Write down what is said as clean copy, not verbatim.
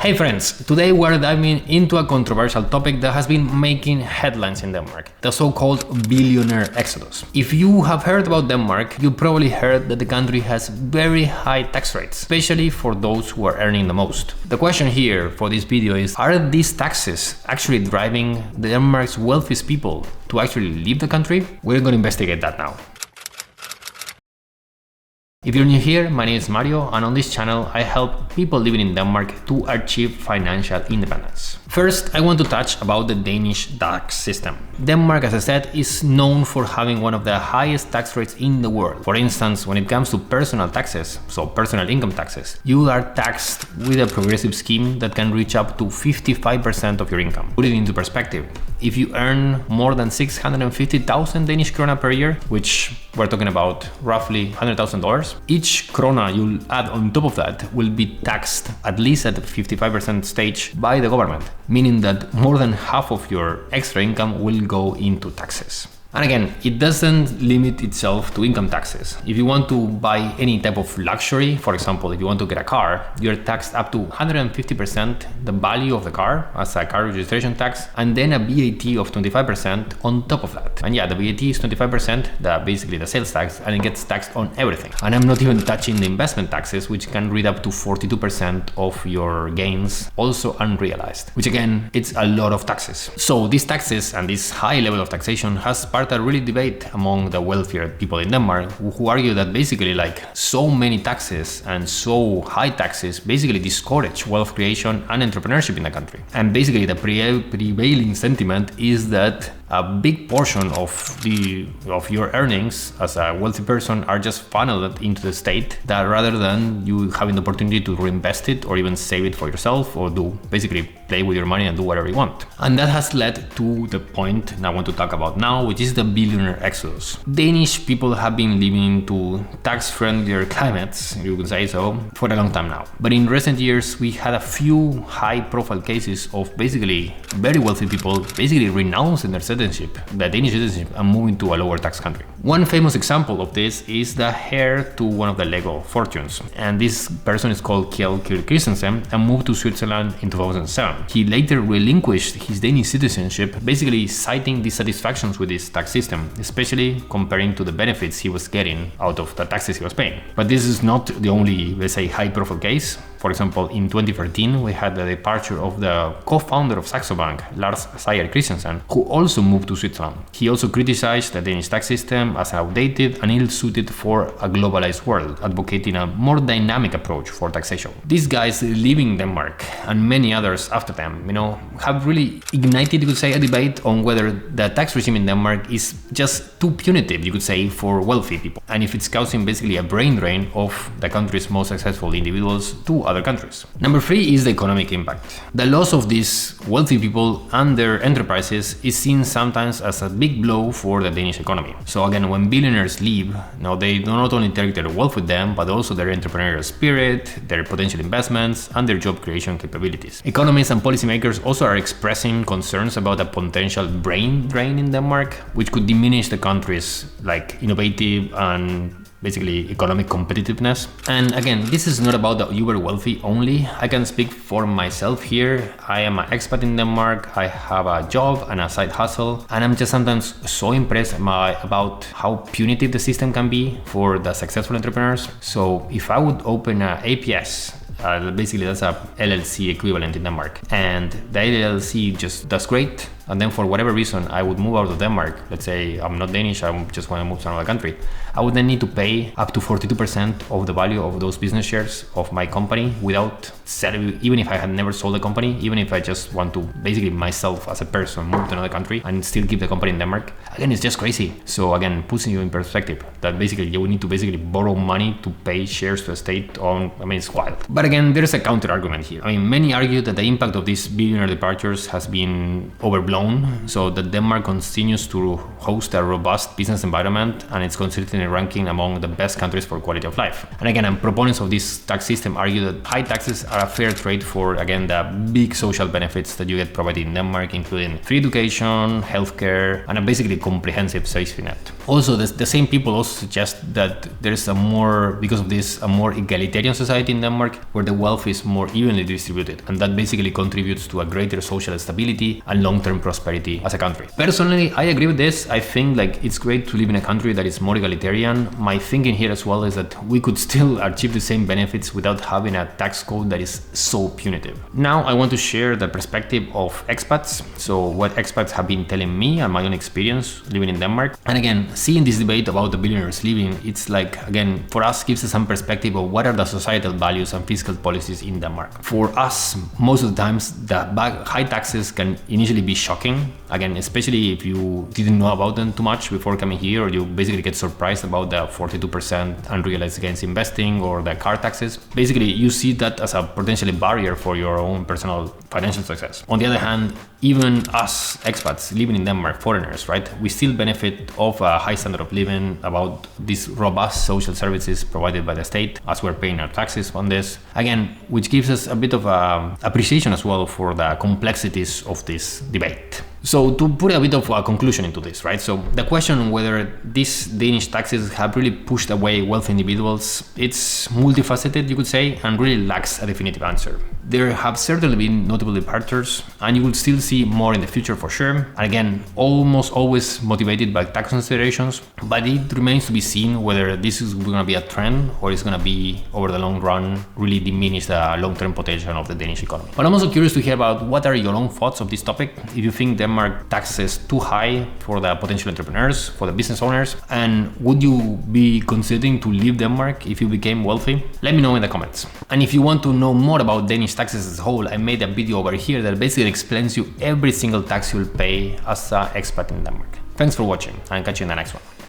Hey friends, today we're diving into a controversial topic that has been making headlines in Denmark, the so-called Billionaire Exodus. If you have heard about Denmark, you probably heard that the country has very high tax rates, especially for those who are earning the most. The question here for this video is, are these taxes actually driving Denmark's wealthiest people to actually leave the country? We're going to investigate that now. If you're new here, my name is Mario, and on this channel I help people living in Denmark to achieve financial independence. First, I want to touch about the Danish tax system. Denmark, as I said, is known for having one of the highest tax rates in the world. For instance, when it comes to personal taxes, so personal income taxes, you are taxed with a progressive scheme that can reach up to 55% of your income. Put it into perspective. If you earn more than 650,000 Danish krona per year, which we're talking about roughly $100,000, each krona you'll add on top of that will be taxed at least at the 55% stage by the government, meaning that more than half of your extra income will go into taxes. And again, it doesn't limit itself to income taxes. If you want to buy any type of luxury, for example, if you want to get a car, you're taxed up to 150% the value of the car as a car registration tax, and then a VAT of 25% on top of that. And yeah, the VAT is 25%, basically the sales tax, and it gets taxed on everything. And I'm not even touching the investment taxes, which can read up to 42% of your gains, also unrealized, which again, it's a lot of taxes. So these taxes and this high level of taxation has sparked a really debate among the wealthier people in Denmark, who argue that basically so many taxes and so high taxes basically discourage wealth creation and entrepreneurship in the country. And basically the prevailing sentiment is that a big portion of your earnings as a wealthy person are just funneled into the state, that rather than you having the opportunity to reinvest it or even save it for yourself, or do basically play with your money and do whatever you want. And that has led to the point I want to talk about now, which is the Billionaire Exodus. Danish people have been living into tax-friendlier climates, you could say so, for a long time now. But in recent years, we had a few high-profile cases of basically very wealthy people basically renouncing their citizenship, the Danish citizenship, and moving to a lower tax country. One famous example of this is the heir to one of the Lego fortunes, and this person is called Kjell Christensen and moved to Switzerland in 2007. He later relinquished his Danish citizenship, basically citing dissatisfactions with his tax system, especially comparing to the benefits he was getting out of the taxes he was paying. But this is not the only, let's say, high-profile case. For example, in 2013, we had the departure of the co-founder of Saxo Bank, Lars Seier Christensen, who also moved to Switzerland. He also criticized the Danish tax system as outdated and ill-suited for a globalized world, advocating a more dynamic approach for taxation. These guys leaving Denmark, and many others after them, have really ignited, you could say, a debate on whether the tax regime in Denmark is just too punitive, you could say, for wealthy people, and if it's causing basically a brain drain of the country's most successful individuals to other countries. Number 3 is the economic impact. The loss of these wealthy people and their enterprises is seen sometimes as a big blow for the Danish economy. So again, when billionaires leave, now they do not only take their wealth with them, but also their entrepreneurial spirit, their potential investments, and their job creation capabilities. Economists and policymakers also are expressing concerns about a potential brain drain in Denmark, which could diminish the country's innovative and basically economic competitiveness. And again, this is not about the uber wealthy only. I can speak for myself here. I am an expat in Denmark. I have a job and a side hustle, and I'm just sometimes so impressed about how punitive the system can be for the successful entrepreneurs. So if I would open an APS, basically that's a LLC equivalent in Denmark, and the LLC just does great, and then for whatever reason I would move out of Denmark, let's say I'm not Danish, I just want to move to another country, I would then need to pay up to 42% of the value of those business shares of my company without selling, even if I had never sold the company, even if I just want to basically myself as a person move to another country and still keep the company in Denmark. Again, it's just crazy. So again, puts you in perspective that basically you would need to basically borrow money to pay shares to a state on, it's wild. But again, there's a counter argument here. Many argue that the impact of these billionaire departures has been overblown alone. So that Denmark continues to host a robust business environment, and it's consistently ranking among the best countries for quality of life. And again, proponents of this tax system argue that high taxes are a fair trade for, again, the big social benefits that you get provided in Denmark, including free education, healthcare, and a basically comprehensive safety net. Also, the same people also suggest that there's because of this, a more egalitarian society in Denmark, where the wealth is more evenly distributed, and that basically contributes to a greater social stability and long-term prosperity as a country. Personally, I agree with this. I think it's great to live in a country that is more egalitarian. My thinking here as well is that we could still achieve the same benefits without having a tax code that is so punitive. Now I want to share the perspective of expats. So what expats have been telling me and my own experience living in Denmark. And again, seeing this debate about the billionaires living, it's again, for us gives us some perspective of what are the societal values and fiscal policies in Denmark. For us, most of the times, the high taxes can initially be shocking. Again, especially if you didn't know about them too much before coming here, or you basically get surprised about the 42% unrealized gains investing or the car taxes. Basically, you see that as a potentially barrier for your own personal financial success. On the other hand, even us expats living in Denmark, foreigners, right, we still benefit of a high standard of living, about these robust social services provided by the state, as we're paying our taxes on this. Again, which gives us a bit of appreciation as well for the complexities of this debate. So to put a bit of a conclusion into this, right? So the question on whether these Danish taxes have really pushed away wealthy individuals, it's multifaceted, you could say, and really lacks a definitive answer. There have certainly been notable departures, and you will still see more in the future for sure. And again, almost always motivated by tax considerations, but it remains to be seen whether this is going to be a trend or it's going to be, over the long run, really diminish the long-term potential of the Danish economy. But I'm also curious to hear about what are your own thoughts of this topic. If you think Denmark taxes too high for the potential entrepreneurs, for the business owners, and would you be considering to leave Denmark if you became wealthy? Let me know in the comments. And if you want to know more about Danish taxes as a whole, I made a video over here that basically explains you every single tax you'll pay as an expat in Denmark. Thanks for watching, and catch you in the next one.